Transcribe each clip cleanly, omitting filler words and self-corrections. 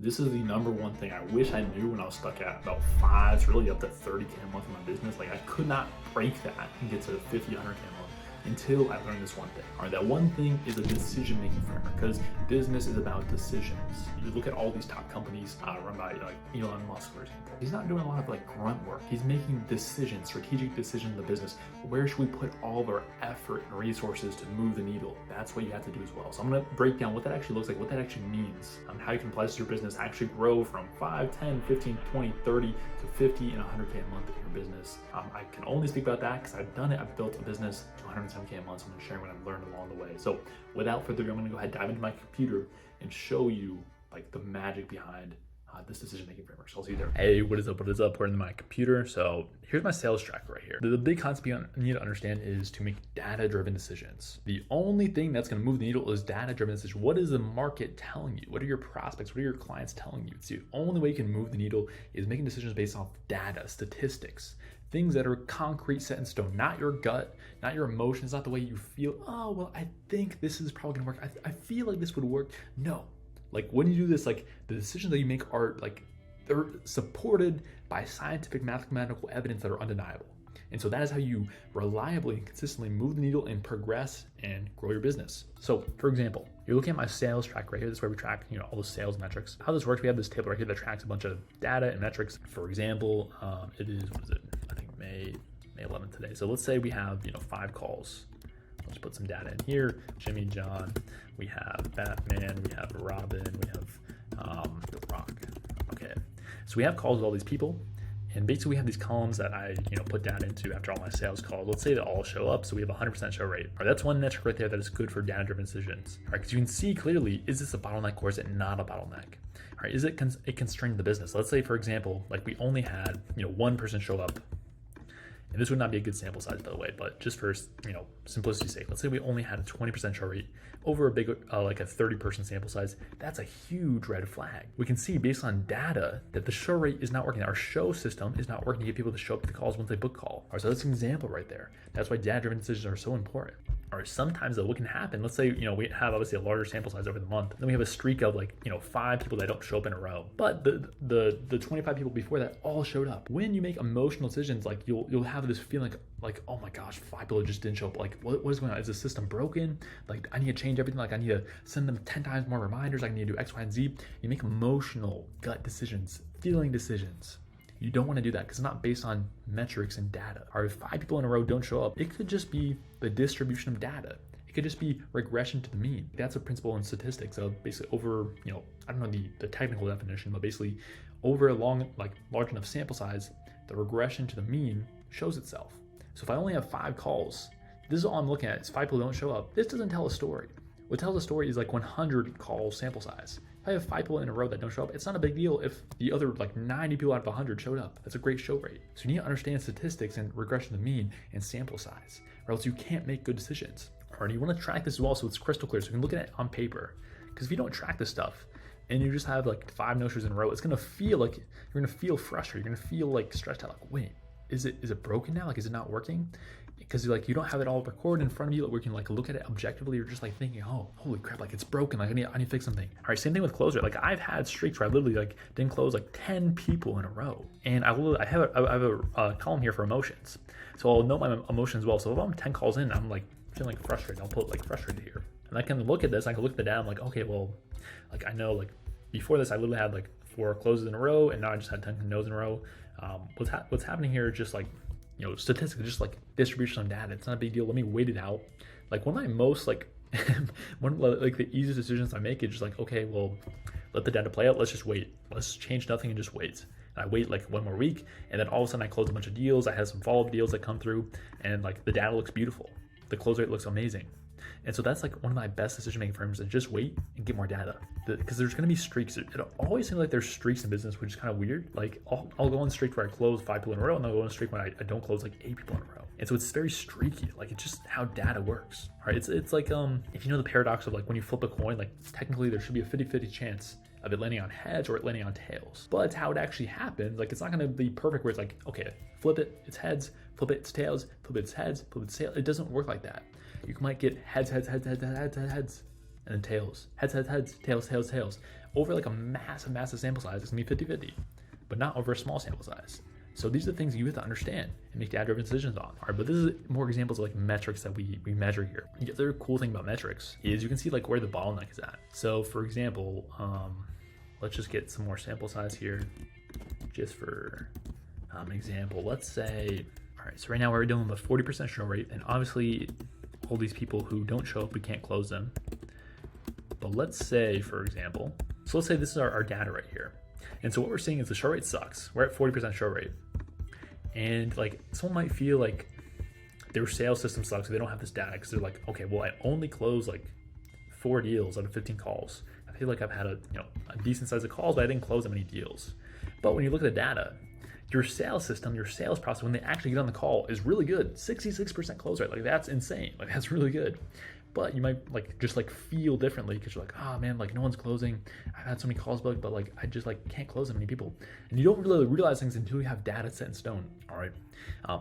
This is the number one thing I wish I knew when I was stuck at about 5 to really up to 30K a month in my business. Like I could not break that and get to 50, 100K a month until I learned this one thing. All right, that one thing is a decision-making framework, because business is about decisions. You look at all these top companies run by like Elon Musk, for example. He's not doing a lot of like grunt work. He's making decisions, strategic decisions in the business. Where should we put all of our effort and resources to move the needle? That's what you have to do as well. So I'm gonna break down what that actually looks like, what that actually means, how you can apply this to your business, actually grow from 5, 10, 15, 20, 30 to 50 and 100K a month in your business. I can only speak about that because I've done it. I've built a business to 110K a month. So I'm gonna share what I've learned along the way. So without further ado, I'm gonna go ahead, dive into my computer and show you like the magic behind this decision-making framework. So I'll see you there. Hey, what is up? What is up? We're in my computer. So here's my sales tracker right here. The big concept you need to understand is to make data-driven decisions. The only thing that's going to move the needle is data-driven decisions. What is the market telling you? What are your prospects? What are your clients telling you? It's the only way you can move the needle is making decisions based off data, statistics, things that are concrete, set in stone, not your gut, not your emotions, not the way you feel. Oh, well, I think this is probably gonna work. I feel like this would work. No. Like when you do this, like the decisions that you make are like, they're supported by scientific mathematical evidence that are undeniable. And so that is how you reliably and consistently move the needle and progress and grow your business. So for example, you're looking at my sales track right here. This is where we track, all the sales metrics. How this works, we have this table right here that tracks a bunch of data and metrics. For example, it is, what is it? I think May 11th today. So let's say we have, 5 calls. Let's put some data in here. Jimmy, John, we have Batman, we have Robin, we have The Rock. Okay, so we have calls with all these people, and basically we have these columns that I put data into after all my sales calls. Let's say they all show up, so we have a 100% show rate. All right, that's one metric right there that is good for data-driven decisions. All right, because you can see clearly, is this a bottleneck or is it not a bottleneck? All right, is it a constraint to the business? Let's say, for example, like we only had one person show up. And this would not be a good sample size, by the way, but just for simplicity's sake, let's say we only had a 20% show rate over a big, like a 30-person sample size. That's a huge red flag. We can see based on data that the show rate is not working. Our show system is not working to get people to show up to the calls once they book call. All right, so that's an example right there. That's why data-driven decisions are so important. Or sometimes though, what can happen, let's say, we have obviously a larger sample size over the month. Then we have a streak of 5 people that don't show up in a row. But the 25 people before that all showed up. When you make emotional decisions, like you'll have this feeling like, oh my gosh, 5 people just didn't show up. Like what is going on? Is the system broken? Like I need to change everything. Like I need to send them 10 times more reminders. I need to do X, Y, and Z. You make emotional gut decisions, feeling decisions. You don't want to do that because it's not based on metrics and data. Or if 5 people in a row don't show up, it could just be the distribution of data. It could just be regression to the mean. That's a principle in statistics of basically over, I don't know the technical definition, but basically over a large enough sample size, the regression to the mean shows itself. So if I only have 5 calls, this is all I'm looking at. It's 5 people don't show up. This doesn't tell a story. What tells a story is like 100 call sample size. If I have 5 people in a row that don't show up, it's not a big deal if the other 90 people out of 100 showed up. That's a great show rate. So you need to understand statistics and regression to the mean and sample size, or else you can't make good decisions. Or you want to track this as well so it's crystal clear, so you can look at it on paper. Because if you don't track this stuff and you just have 5 no-shows in a row, it's gonna feel like you're gonna feel frustrated. You're gonna feel stressed out. Wait, is it broken now? Is it not working? Because you don't have it all recorded in front of you where you can look at it objectively. You're just thinking, oh, holy crap, it's broken. I need to fix something. All right, same thing with close rate. I've had streaks where I literally didn't close 10 people in a row. And I have a column here for emotions. So I'll know my emotions well. So if I'm 10 calls in, I'm feeling frustrated. I'll put frustrated here. And I can look at this. I can look at the data. I'm okay, well, I know before this, I literally had 4 closes in a row, and now I just had 10 no's in a row. What's happening here is just statistics, just distribution of data. It's not a big deal. Let me wait it out. One of my most one of the easiest decisions I make is just okay, well, let the data play out. Let's just wait. Let's change nothing and just wait. And I wait 1 more week, and then all of a sudden I close a bunch of deals. I have some follow-up deals that come through, and the data looks beautiful. The close rate looks amazing. And so that's one of my best decision-making frames, is just wait and get more data. Because there's going to be streaks. It always seems like there's streaks in business, which is kind of weird. I'll go on a streak where I close 5 people in a row, and I'll go on a streak when I don't close 8 people in a row. And so it's very streaky. It's just how data works. All right, it's if you know the paradox of when you flip a coin, technically there should be a 50-50 chance of it landing on heads or it landing on tails. But how it actually happens, it's not going to be perfect where it's okay, flip it, it's heads, flip it, it's tails, flip it, it's heads, flip it, it's tails. It doesn't work like that. You might get heads, and then tails. Heads, tails, tails. Over like a massive sample size, it's gonna be 50-50, but not over a small sample size. So these are the things you have to understand and make data-driven decisions on. All right, but this is more examples of like metrics that we measure here. The other cool thing about metrics is you can see like where the bottleneck is at. So for example, let's just get some more sample size here, just for an example. Let's say, all right, so right now we're dealing with a 40% show rate, and obviously all these people who don't show up, we can't close them. But let's say, for example, so let's say this is our data right here. And so what we're seeing is the show rate sucks. We're at 40% show rate. And like someone might feel like their sales system sucks, so they don't have this data, because they're like, okay, well, I only closed like 4 deals out of 15 calls. I feel like I've had a decent size of calls, but I didn't close that many deals. But when you look at the data, your sales system, your sales process, when they actually get on the call, is really good. 66% close rate. Like that's insane. Like that's really good. But you might just feel differently because you're like, oh man, like no one's closing. I've had so many calls, but like I just can't close that many people. And you don't really realize things until you have data set in stone. All right.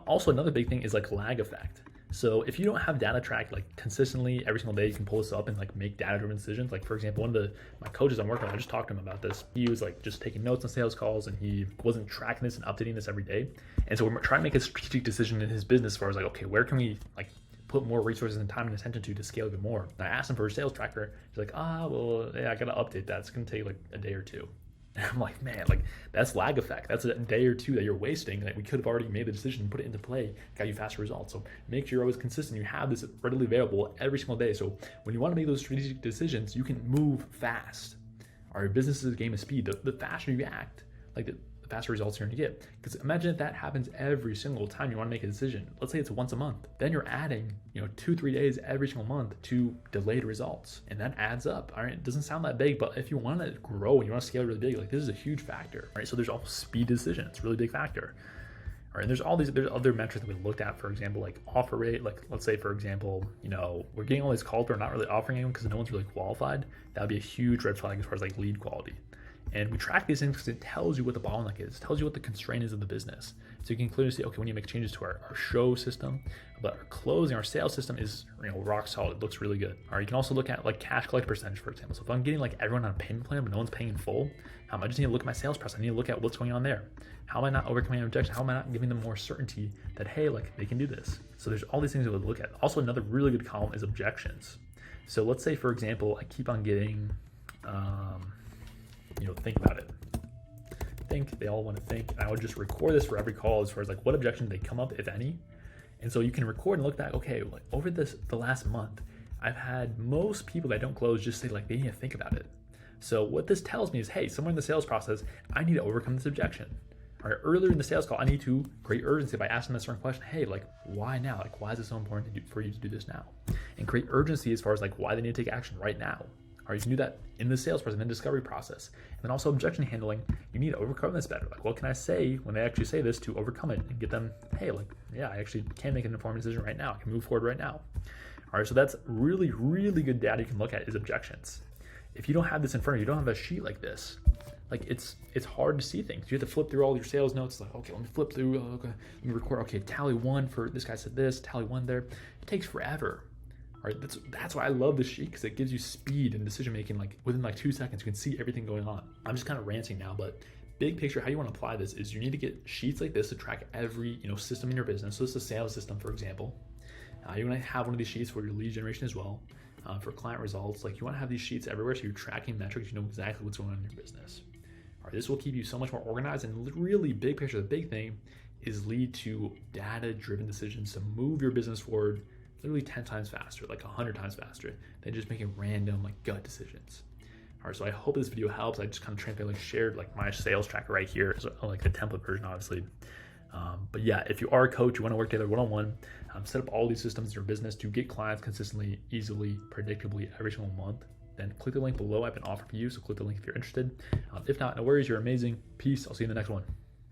Also, another big thing is like lag effect. So if you don't have data tracked like consistently every single day, you can pull this up and like make data-driven decisions. Like for example, one of my coaches I'm working with, I just talked to him about this. He was like just taking notes on sales calls, and he wasn't tracking this and updating this every day. And so we're trying to make a strategic decision in his business as far as like, okay, where can we like put more resources and time and attention to scale even more? And I asked him for a sales tracker. He's like, well, yeah, I gotta update that. It's gonna take like a day or two. And I'm like, man, like that's lag effect. That's a day or two that you're wasting that we could have already made the decision and put it into play, got you faster results. So make sure you're always consistent. You have this readily available every single day. So when you want to make those strategic decisions, you can move fast. Our business is a game of speed. The faster you act, like the faster results you're going to get. Because imagine if that happens every single time you want to make a decision. Let's say it's once a month. Then you're adding, 2-3 days every single month to delayed results. And that adds up. All right. It doesn't sound that big, but if you want to grow and you want to scale really big, like this is a huge factor. Right. So there's also speed decision. It's a really big factor. All right. And there's other metrics that we looked at, for example, like offer rate. Like let's say, for example, we're getting all these calls, but we're not really offering anyone because no one's really qualified. That would be a huge red flag as far as like lead quality. And we track these things because it tells you what the bottleneck is, it tells you what the constraint is of the business. So you can clearly see, okay, we need to make changes to our show system, but our closing, our sales system is rock solid. It looks really good. All right, you can also look at like cash collect percentage, for example. So if I'm getting like everyone on a payment plan, but no one's paying in full, I just need to look at my sales process. I need to look at what's going on there. How am I not overcoming objection? How am I not giving them more certainty that, hey, like they can do this? So there's all these things that we look at. Also, another really good column is objections. So let's say, for example, I keep on getting, think about it. They all want to think. And I would just record this for every call as far as like what objections they come up, if any. And so you can record and look back, okay, like over the last month, I've had most people that don't close just say like they need to think about it. So what this tells me is, hey, somewhere in the sales process, I need to overcome this objection. All right, earlier in the sales call, I need to create urgency by asking them a certain question. Hey, like why now? Like why is it so important for you to do this now? And create urgency as far as like why they need to take action right now. Or you can do that in the sales process, in the discovery process. And then also objection handling, you need to overcome this better. Like, what can I say when they actually say this to overcome it and get them, hey, like, yeah, I actually can make an informed decision right now. I can move forward right now. All right, so that's really, really good data you can look at is objections. If you don't have this in front of you, don't have a sheet like this, like it's hard to see things. You have to flip through all your sales notes. Like, okay, let me flip through, okay, let me record, okay, tally one for this guy said this, tally one there. It takes forever. All right, that's why I love this sheet, because it gives you speed and decision making. Like within like 2 seconds, you can see everything going on. I'm just kind of ranting now, but big picture, how you want to apply this is you need to get sheets like this to track every system in your business. So this is a sales system, for example. You want to have one of these sheets for your lead generation as well, for client results. Like you want to have these sheets everywhere, so you're tracking metrics. You know exactly what's going on in your business. All right, this will keep you so much more organized. And really, big picture, the big thing is lead to data-driven decisions to move your business forward literally 10 times faster, like 100 times faster than just making random like gut decisions. All right, so I hope this video helps. I just kind of transparently shared like my sales tracker right here, so, like the template version, obviously. But yeah, if you are a coach, you want to work together one-on-one, set up all these systems in your business to get clients consistently, easily, predictably every single month, then click the link below. I've been offered for you, so click the link if you're interested. If not, no worries, you're amazing. Peace. I'll see you in the next one.